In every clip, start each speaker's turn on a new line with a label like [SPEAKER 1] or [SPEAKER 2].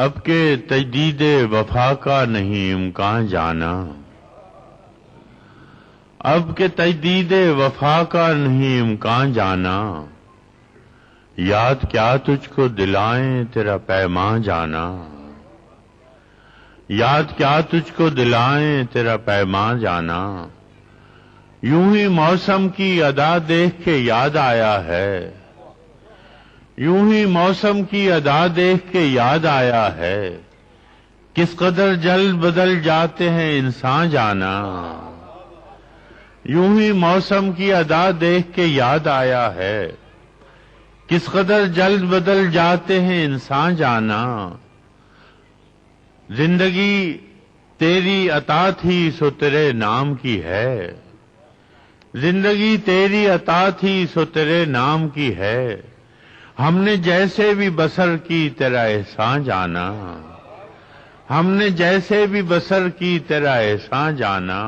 [SPEAKER 1] اب کے تجدید وفا کا نہیں امکان جانا، اب کے تجدید وفا کا نہیں امکان جانا، یاد کیا تجھ کو دلائیں تیرا پیمان جانا، یاد کیا تجھ کو دلائیں تیرا پیمان جانا، یوں ہی موسم کی ادا دیکھ کے یاد آیا ہے، یوں ہی موسم کی ادا دیکھ کے یاد آیا ہے، کس قدر جلد بدل جاتے ہیں انسان جانا، یوں ہی موسم کی ادا دیکھ کے یاد آیا ہے، کس قدر جلد بدل جاتے ہیں انسان جانا، زندگی تیری عطا تھی سو تیرے نام کی ہے، زندگی تیری عطا تھی سو تیرے نام کی ہے، ہم نے جیسے بھی بسر کی تیرا احسان جانا، ہم نے جیسے بھی بسر کی تیرا احسان جانا،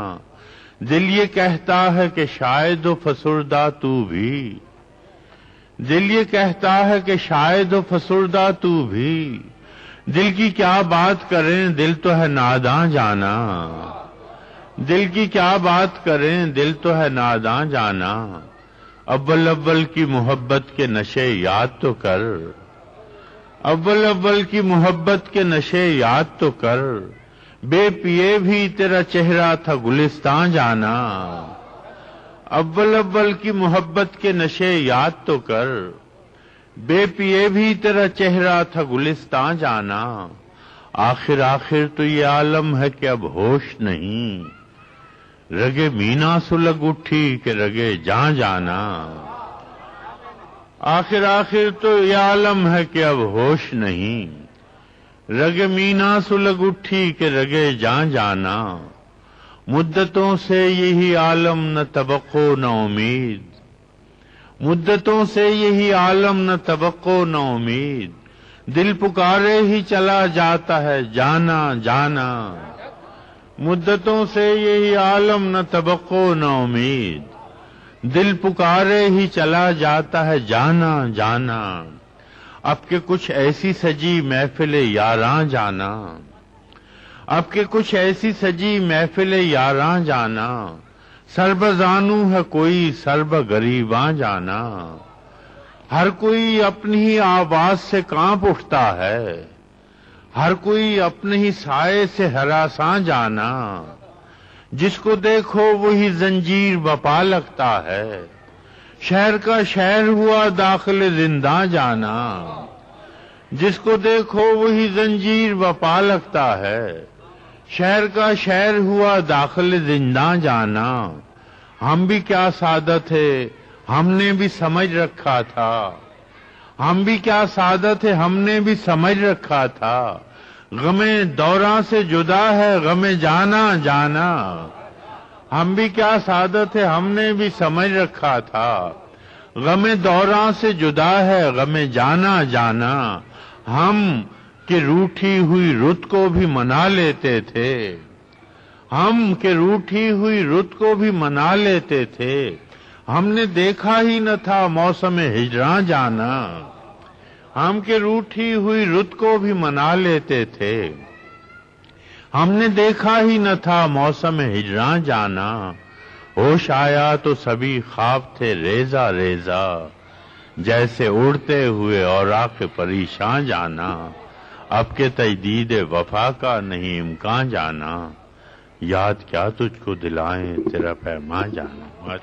[SPEAKER 1] دل یہ کہتا ہے کہ شاید و فسردہ تو بھی، دل یہ کہتا ہے کہ شاید و فسردہ تو بھی، دل کی کیا بات کریں دل تو ہے ناداں جانا، دل کی کیا بات کریں دل تو ہے ناداں جانا، اول اول کی محبت کے نشے یاد تو کر، اول اول کی محبت کے نشے یاد تو کر، بے پیے بھی تیرا چہرہ تھا گلستان جانا، اول اول کی محبت کے نشے یاد تو کر، بے پیے بھی تیرا چہرہ تھا گلستان جانا، آخر آخر تو یہ عالم ہے کہ اب ہوش نہیں، رگے مینا سلگ اٹھی کہ رگے جان جانا، آخر آخر تو یہ عالم ہے کہ اب ہوش نہیں، رگے مینا سلگ اٹھی کہ رگے جان جانا، مدتوں سے یہی عالم نہ توقع نہ امید، مدتوں سے یہی عالم نہ توقع نہ امید، دل پکارے ہی چلا جاتا ہے جانا جانا، مدتوں سے یہی عالم نہ توقع نہ امید، دل پکارے ہی چلا جاتا ہے جانا جانا، اب کہ کچھ ایسی سجی محفل یاراں جانا، اب کہ کچھ ایسی سجی محفل یاراں جانا، سربزانو ہے کوئی سرب غریباں جانا، ہر کوئی اپنی ہی آواز سے کانپ اٹھتا ہے، ہر کوئی اپنے ہی سائے سے ہراساں جانا، جس کو دیکھو وہی زنجیر بپا لگتا ہے، شہر کا شہر ہوا داخل زنداں جانا، جس کو دیکھو وہی زنجیر بپا لگتا ہے، شہر کا شہر ہوا داخل زنداں جانا، ہم بھی کیا سعادت ہے ہم نے بھی سمجھ رکھا تھا، ہم بھی کیا سعادت ہے ہم نے بھی سمجھ رکھا تھا، غم دوراں سے جدا ہے غم جانا جانا، ہم بھی کیا سعادت ہے ہم نے بھی سمجھ رکھا تھا، غم دوراں سے جدا ہے غم جانا جانا، ہم کہ روٹھی ہوئی رت کو بھی منا لیتے تھے، ہم کہ روٹھی ہوئی رت کو بھی منا لیتے تھے، ہم نے دیکھا ہی نہ تھا موسم ہجراں جانا، ہم کہ روٹھی ہوئی رت کو بھی منا لیتے تھے، ہم نے دیکھا ہی نہ تھا موسم ہجراں جانا، ہوش آیا تو سبھی خواب تھے ریزہ ریزہ، جیسے اڑتے ہوئے اوراق پریشان جانا، اب کے تجدید وفا کا نہیں امکان جانا، یاد کیا تجھ کو دلائیں تیرا پیمان جانا۔